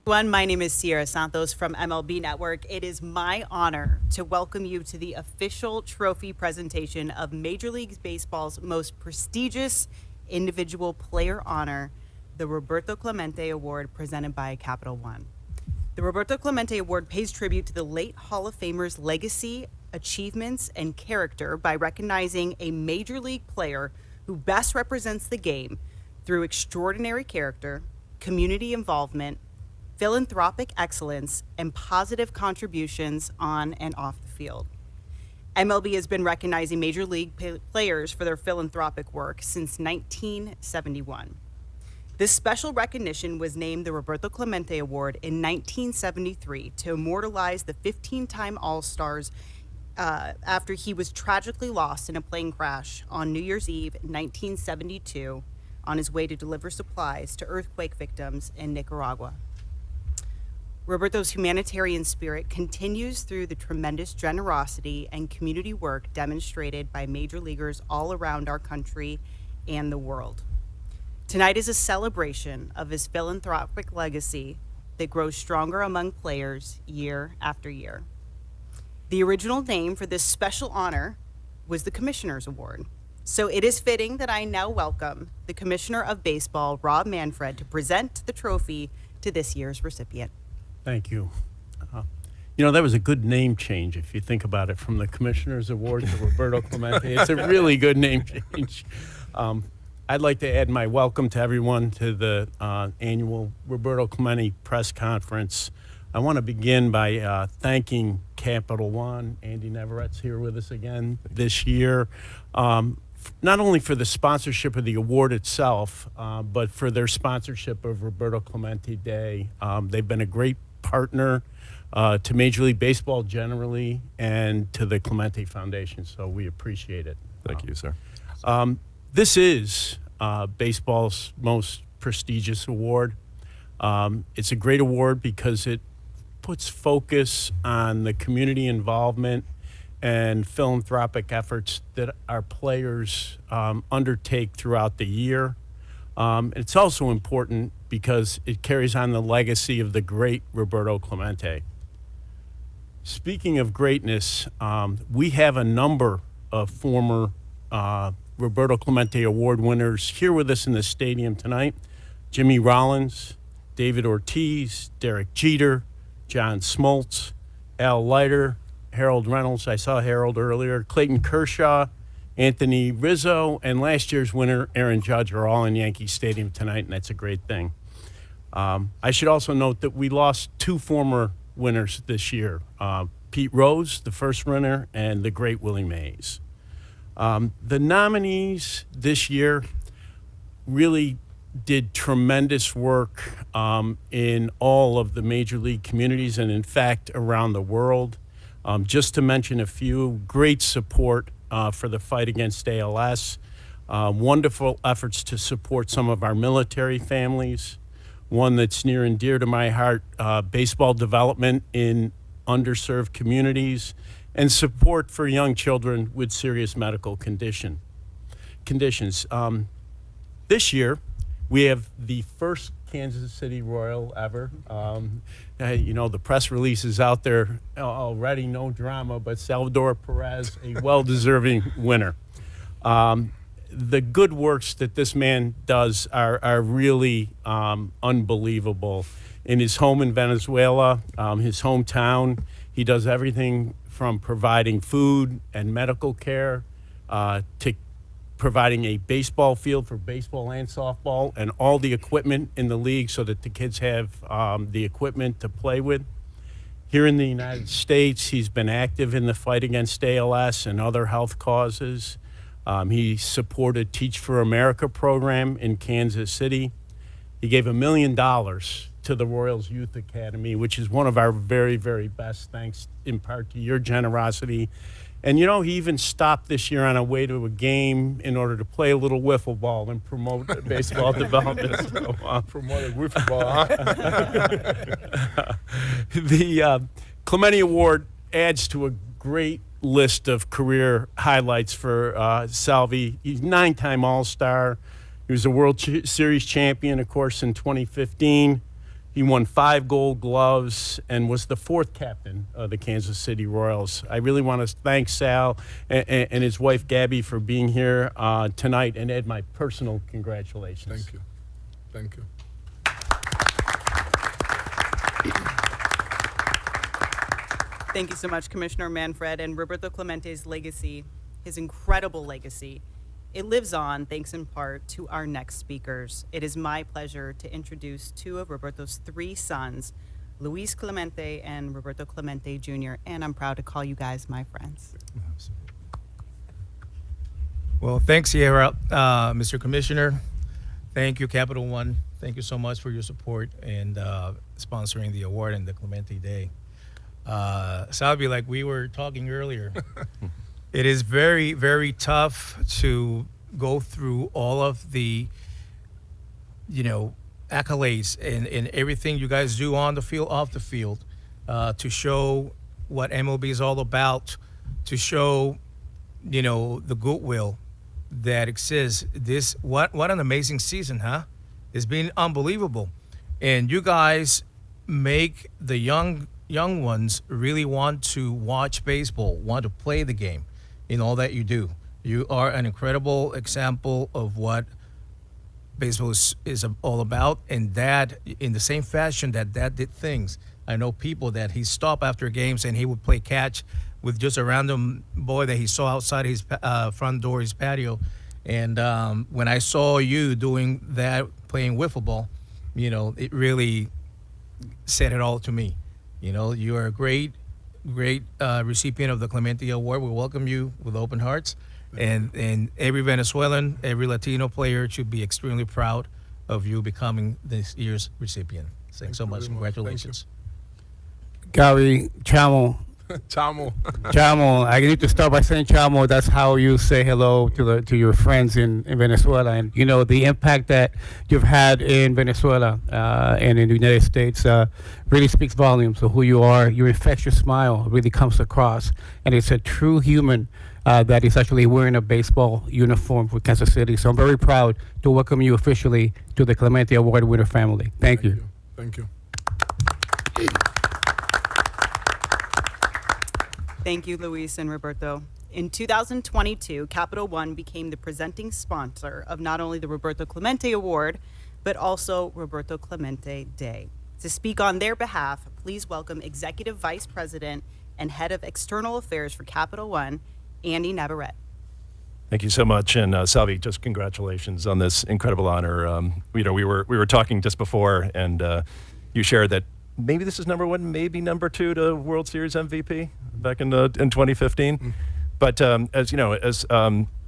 Everyone, my name is Sierra Santos from MLB Network. It is my honor to welcome you to the official trophy presentation of Major League Baseball's most prestigious individual player honor, the Roberto Clemente Award presented by Capital One. The Roberto Clemente Award pays tribute to the late Hall of Famer's legacy, achievements, and character by recognizing a Major League player who best represents the game through extraordinary character, community involvement, philanthropic excellence, and positive contributions on and off the field. MLB has been recognizing Major League players for their philanthropic work since 1971. This special recognition was named the Roberto Clemente Award in 1973 to immortalize the 15-time All-Stars after he was tragically lost in a plane crash on New Year's Eve 1972 on his way to deliver supplies to earthquake victims in Nicaragua. Roberto's humanitarian spirit continues through the tremendous generosity and community work demonstrated by major leaguers all around our country and the world. Tonight is a celebration of his philanthropic legacy that grows stronger among players year after year. The original name for this special honor was the Commissioner's Award. So it is fitting that I now welcome the Commissioner of Baseball, Rob Manfred, to present the trophy to this year's recipient. Thank you. That was a good name change if you think about it, from the Commissioner's Award to Roberto Clemente. It's a really good name change. I'd like to add my welcome to everyone to the annual Roberto Clemente press conference. I want to begin by thanking Capital One. Andy Neverett's here with us again this year, not only for the sponsorship of the award itself, but for their sponsorship of Roberto Clemente Day. They've been a great partner to Major League Baseball generally and to the Clemente Foundation, so we appreciate it. Thank you, sir. This is baseball's most prestigious award. It's a great award because it puts focus on the community involvement and philanthropic efforts that our players undertake throughout the year. It's also important because it carries on the legacy of the great Roberto Clemente. Speaking of greatness, we have a number of former Roberto Clemente Award winners here with us in the stadium tonight. Jimmy Rollins, David Ortiz, Derek Jeter, John Smoltz, Al Leiter, Harold Reynolds, I saw Harold earlier, Clayton Kershaw, Anthony Rizzo, and last year's winner, Aaron Judge, are all in Yankee Stadium tonight, and that's a great thing. I should also note that we lost two former winners this year, Pete Rose, the first winner, and the great Willie Mays. The nominees this year really did tremendous work in all of the major league communities and, in fact, around the world. Just to mention a few, great support for the fight against ALS, wonderful efforts to support some of our military families, one that's near and dear to my heart, baseball development in underserved communities, and support for young children with serious medical conditions. This year, we have the first Kansas City Royal ever. The press release is out there already, no drama, but Salvador Perez, a well-deserving winner. The good works that this man does are really unbelievable. In his home in Venezuela, his hometown, he does everything from providing food and medical care to providing a baseball field for baseball and softball and all the equipment in the league so that the kids have the equipment to play with. Here in the United States, he's been active in the fight against ALS and other health causes. He supported Teach for America program in Kansas City. He gave $1 million to the Royals Youth Academy, which is one of our very, very best, thanks in part to your generosity. And, he even stopped this year on a way to a game in order to play a little wiffle ball and promote baseball development. Promoted wiffle ball, huh? The Clemente Award adds to a great list of career highlights for Salvi. He's 9-time All-Star. He was a World Series champion, of course, in 2015. He won 5 Gold Gloves and was the 4th captain of the Kansas City Royals. I really want to thank Sal and his wife Gabby for being here tonight, and Ed, my personal congratulations. Thank you. Thank you. Thank you so much, Commissioner Manfred. And Roberto Clemente's legacy, his incredible legacy, it lives on thanks in part to our next speakers. It is my pleasure to introduce 2 of Roberto's 3 sons, Luis Clemente and Roberto Clemente Jr., and I'm proud to call you guys my friends. Well, thanks, Sierra. Mr. Commissioner, thank you, Capital One. Thank you so much for your support and sponsoring the award and the Clemente Day. Salvi, like we were talking earlier, it is very, very tough to go through all of the, accolades and everything you guys do on the field, off the field, to show what MLB is all about, to show, the goodwill that exists. What an amazing season, huh? It's been unbelievable. And you guys make the young ones really want to watch baseball, want to play the game in all that you do. You are an incredible example of what baseball is all about, and that in the same fashion that did things. I know people that he stopped after games and he would play catch with just a random boy that he saw outside his front door, his patio. And when I saw you doing that, playing wiffle ball, it really said it all to me. You are a great recipient of the Clemente Award. We welcome you with open hearts. And every Venezuelan, every Latino player should be extremely proud of you becoming this year's recipient. Thanks so much. Congratulations. Gary, Chamo. Chamo, I need to start by saying, Chamo, that's how you say hello to your friends in Venezuela. And, the impact that you've had in Venezuela and in the United States really speaks volumes of who you are. Your infectious smile really comes across. And it's a true human that is actually wearing a baseball uniform for Kansas City. So I'm very proud to welcome you officially to the Clemente Award winner family. Thank you. Thank you. Thank you, Luis and Roberto. In 2022, Capital One became the presenting sponsor of not only the Roberto Clemente Award, but also Roberto Clemente Day. To speak on their behalf, please welcome Executive Vice President and Head of External Affairs for Capital One, Andy Navarrete. Thank you so much, and Salvi, just congratulations on this incredible honor. We were talking just before, and you shared that maybe this is number 1, maybe number 2 to World Series MVP back in 2015. Mm-hmm. But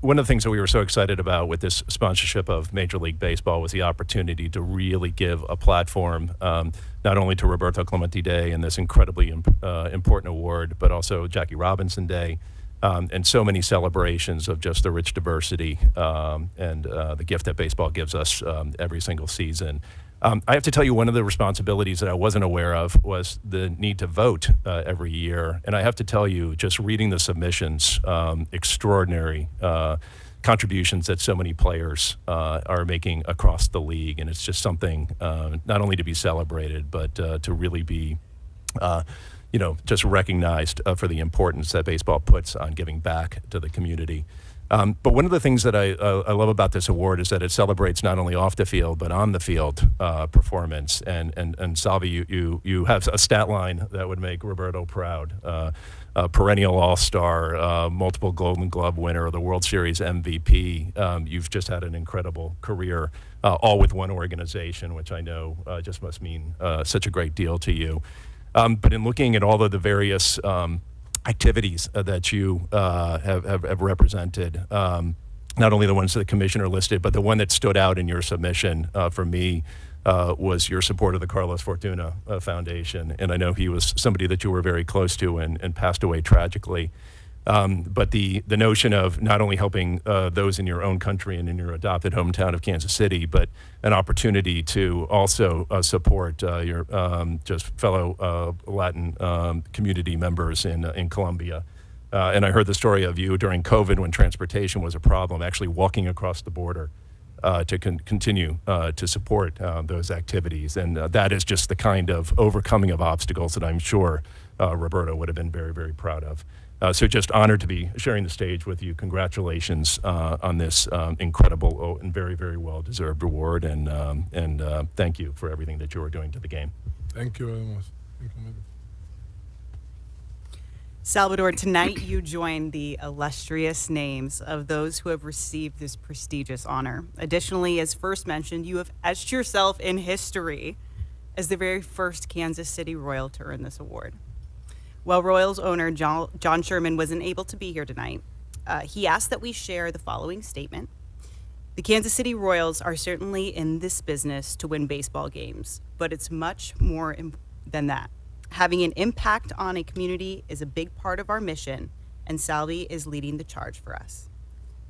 one of the things that we were so excited about with this sponsorship of Major League Baseball was the opportunity to really give a platform not only to Roberto Clemente Day and this incredibly important award, but also Jackie Robinson Day. And so many celebrations of just the rich diversity and the gift that baseball gives us every single season. I have to tell you, one of the responsibilities that I wasn't aware of was the need to vote every year. And I have to tell you, just reading the submissions, extraordinary contributions that so many players are making across the league. And it's just something not only to be celebrated, but to really be just recognized for the importance that baseball puts on giving back to the community. But one of the things that I love about this award is that it celebrates not only off the field, but on the field performance. And Salvi, you have a stat line that would make Roberto proud. A perennial all-star, multiple Golden Glove winner, the World Series MVP. You've just had an incredible career, all with one organization, which I know just must mean such a great deal to you. But in looking at all of the various activities that you have represented, not only the ones that the commissioner listed, but the one that stood out in your submission for me was your support of the Carlos Fortuna Foundation. And I know he was somebody that you were very close to and passed away tragically. But the notion of not only helping those in your own country and in your adopted hometown of Kansas City, but an opportunity to also support your just fellow Latin community members in Colombia. And I heard the story of you during COVID when transportation was a problem, actually walking across the border to continue to support those activities. And that is just the kind of overcoming of obstacles that I'm sure Roberto would have been very, very proud of. So just honored to be sharing the stage with you. Congratulations on this incredible and very, very well-deserved award. And thank you for everything that you are doing to the game. Thank you very much. Thank you, maybe. Salvador, tonight you join the illustrious names of those who have received this prestigious honor. Additionally, as first mentioned, you have etched yourself in history as the very first Kansas City Royal to earn this award. While Royals owner John Sherman wasn't able to be here tonight, he asked that we share the following statement. The Kansas City Royals are certainly in this business to win baseball games, but it's much more than that. Having an impact on a community is a big part of our mission, and Salvi is leading the charge for us.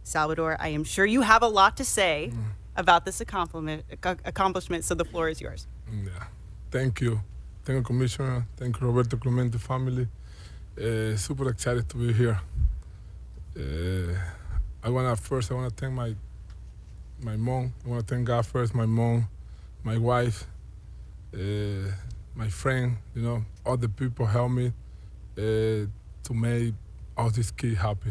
Salvador, I am sure you have a lot to say about this accomplishment, so the floor is yours. Yeah. Thank you. Thank you, Commissioner. Thank you, Roberto Clemente family. Super excited to be here. I want to thank my mom. I want to thank God first, my mom, my wife, my friend, all the people help me to make all these kids happy.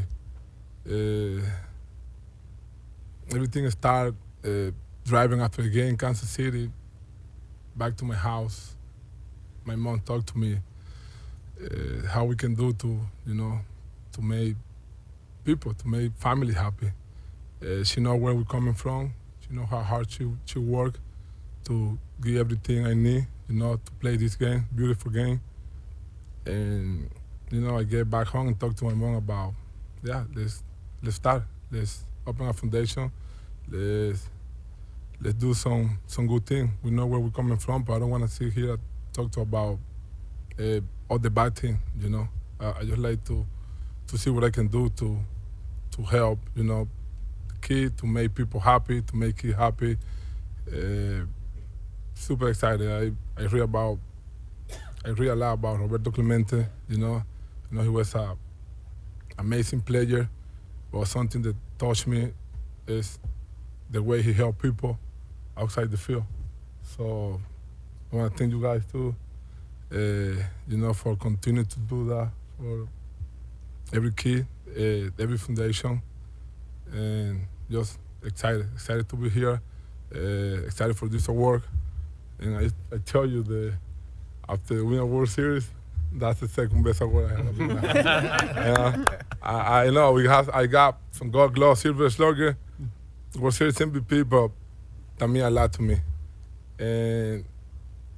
Everything started driving after the game in Kansas City, back to my house. My mom talked to me how we can do to make people, to make family happy. She knows where we're coming from. She knows how hard she work to give everything I need, to play this game, beautiful game. And, I get back home and talk to my mom about, let's start. Let's open a foundation. Let's do some good thing. We know where we're coming from, but I don't want to sit here and talk about all the bad thing, I just like to see what I can do to help, the kid, to make people happy, to make kids happy. Super excited. I read a lot about Roberto Clemente. He was an amazing player. But something that touched me is the way he helped people outside the field. So I want to thank you guys too. For continuing to do that for every kid, every foundation, and just excited to be here. Excited for this award. And I tell you that after the winning World Series, that's the second best award I have. I know I got some Gold Glove, Silver Slugger, World Series MVP, but that means a lot to me. And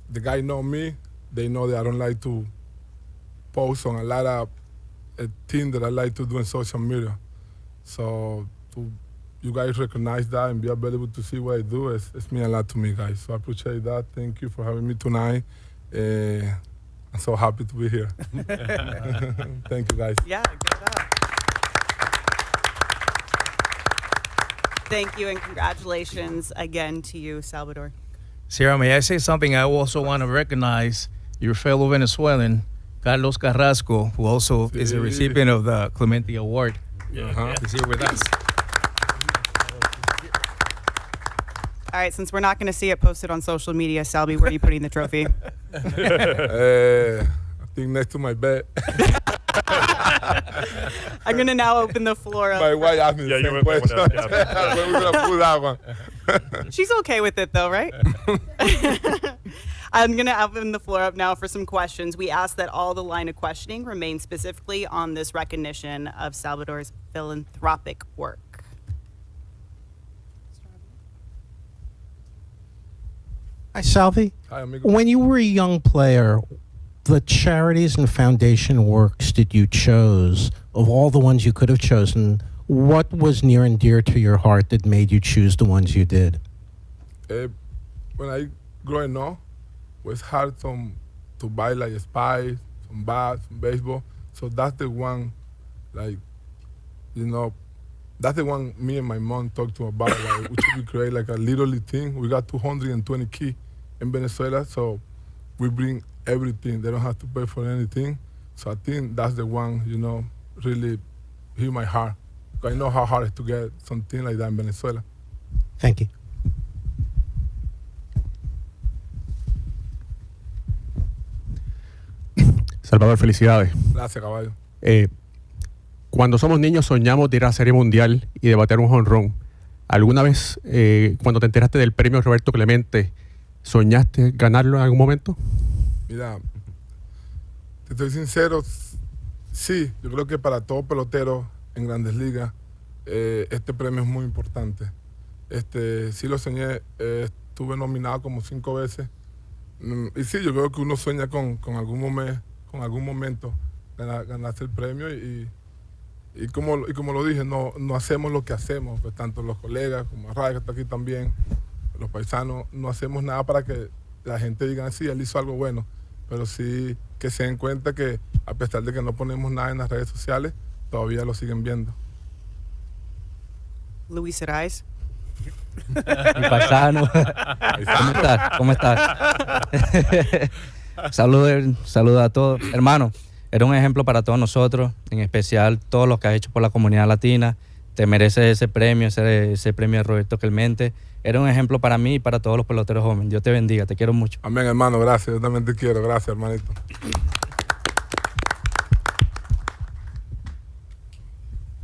the guys know me. They know that I don't like to post on a lot of things that I like to do in social media. So you guys recognize that and be available to see what I do, it's mean a lot to me, guys. So I appreciate that. Thank you for having me tonight. I'm so happy to be here. Thank you, guys. Yeah, good job. Thank you and congratulations again to you, Salvador. Sierra, may I say something? I also want to recognize your fellow Venezuelan, Carlos Carrasco, who also is a recipient of the Clemente Award. He's here with us. All right, since we're not going to see it posted on social media, Salvi, where are you putting the trophy? I think next to my bed. I'm going to now open the floor up. My wife asked me the same question. Where we going to put that one? She's okay with it, though, right? I'm going to open the floor up now for some questions. We ask that all the line of questioning remain specifically on this recognition of Salvador's philanthropic work. Hi, Salvi. Hi, amigo. When you were a young player, the charities and foundation works that you chose, of all the ones you could have chosen, what was near and dear to your heart that made you choose the ones you did? When I growing up, it was hard to buy like spice, some bats, some baseball. So that's the one, that's the one me and my mom talked to about. Like, we should create like a little thing. We got 220 kids in Venezuela, so we bring everything. They don't have to pay for anything. So I think that's the one, really hit my heart. I know how hard it is to get something like that in Venezuela. Thank you. Salvador, felicidades. Gracias, caballo. Cuando somos niños soñamos de ir a la Serie Mundial y de bater un jonrón. ¿Alguna vez, cuando te enteraste del premio Roberto Clemente, soñaste ganarlo en algún momento? Mira, te estoy sincero, sí, yo creo que para todo pelotero en Grandes Ligas este premio es muy importante. Sí lo soñé, estuve nominado como 5 veces. Y sí, yo creo que uno sueña con algún momento ganarse el premio y como lo dije, no hacemos lo que hacemos, pues, tanto los colegas como Array, que está aquí también, los paisanos, no hacemos nada para que la gente diga, sí, él hizo algo bueno, pero sí que se den cuenta que a pesar de que no ponemos nada en las redes sociales, todavía lo siguen viendo. Luis Arraez. Mi paisano. ¿Cómo estás? Saludos a todos. Hermano, eres un ejemplo para todos nosotros, en especial todos los que has hecho por la comunidad latina. Te mereces ese premio de Roberto Clemente. Eres un ejemplo para mí y para todos los peloteros jóvenes. Dios te bendiga, te quiero mucho. Amén, hermano, gracias. Yo también te quiero. Gracias, hermanito.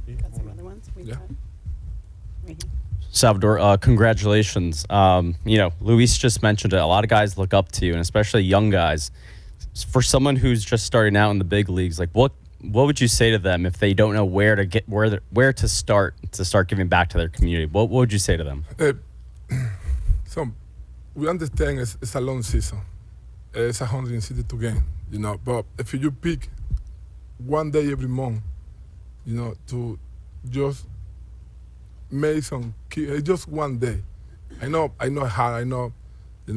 Got some other ones? Yeah. Right here. Salvador, congratulations. Luis just mentioned it. A lot of guys look up to you, and especially young guys. For someone who's just starting out in the big leagues, like what would you say to them if they don't know where to start giving back to their community? What would you say to them? So we understand it's a long season. It's 162 games, But if you pick one day every month, to just make some key, just one day. I know hard. I know,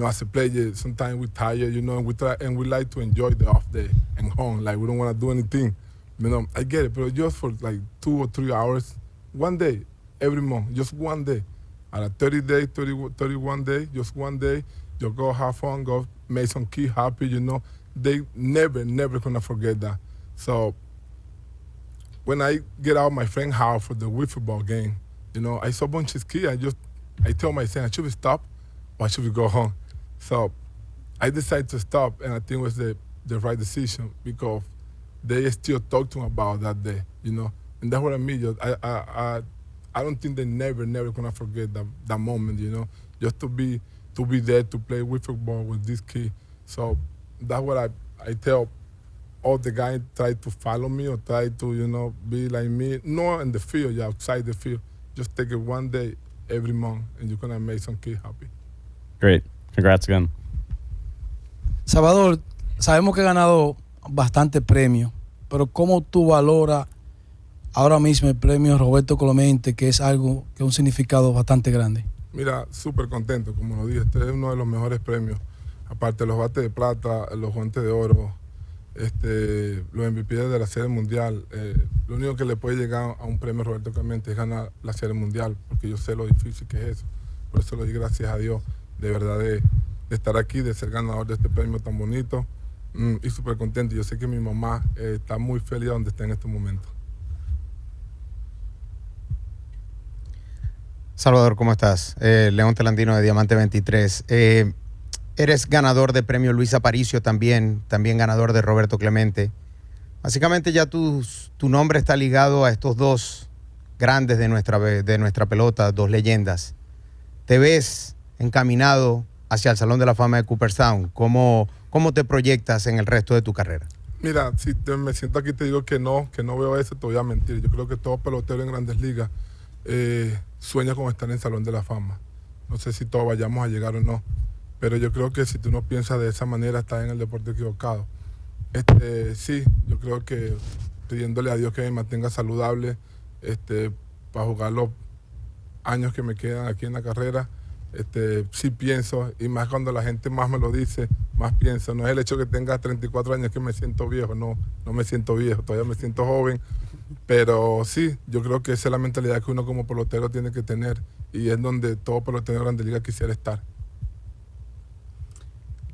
as a player, sometimes we tired, and we try and we like to enjoy the off day and home. Like we don't want to do anything. I get it, but just for like 2 or 3 hours, one day every month, just one day. At a 30-day, 31 day, just one day, you go have fun, go make some kids happy, They never gonna forget that. So when I get out of my friend's house for the wiffle ball game, I saw a bunch of kids. I tell myself, I should stop or should we go home? So I decided to stop, and I think it was the right decision because they still talk to me about that day, And that's what I mean. I don't think they never gonna forget that moment, Just to be there to play wiffle ball with this kid. So that's what I tell all the guys try to follow me or try to, be like me. No in the field, outside the field. Just take it one day every month and you're going to make some kids happy. Great. Congrats again. Salvador, sabemos que ha ganado bastante premios, pero ¿cómo tú valoras ahora mismo el premio Roberto Clemente, que es algo que es un significado bastante grande? Mira, súper contento, como lo dije. Este es uno de los mejores premios. Aparte de los bates de plata, los guantes de oro, los MVP de la Serie Mundial. Lo único que le puede llegar a un premio Roberto Clemente es ganar la Serie Mundial, porque yo sé lo difícil que es eso. Por eso le doy gracias a Dios, de verdad, de estar aquí, de ser ganador de este premio tan bonito. Y súper contento. Yo sé que mi mamá está muy feliz donde está en este momento. Salvador, ¿cómo estás? León Telandino de Diamante 23. Eres ganador de premio Luis Aparicio también ganador de Roberto Clemente. Básicamente ya tu nombre está ligado a estos dos grandes de nuestra pelota, dos leyendas. ¿Te ves encaminado hacia el Salón de la Fama de Cooperstown? ¿Cómo te proyectas en el resto de tu carrera? Mira, si me siento aquí te digo que no veo eso, te voy a mentir. Yo creo que todo pelotero en Grandes Ligas sueña con estar en el Salón de la Fama. No sé si todos vayamos a llegar o no, pero yo creo que si tú no piensas de esa manera, estás en el deporte equivocado. Sí, yo creo que pidiéndole a Dios que me mantenga saludable para jugar los años que me quedan aquí en la carrera, sí pienso, y más cuando la gente más me lo dice, más pienso. No es el hecho que tenga 34 años que me siento viejo, no me siento viejo, todavía me siento joven, pero sí, yo creo que esa es la mentalidad que uno como pelotero tiene que tener, y es donde todo pelotero de Grandes Ligas quisiera estar.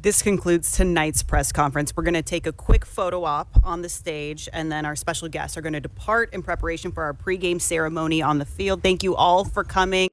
This concludes tonight's press conference. We're going to take a quick photo op on the stage, and then our special guests are going to depart in preparation for our pregame ceremony on the field. Thank you all for coming.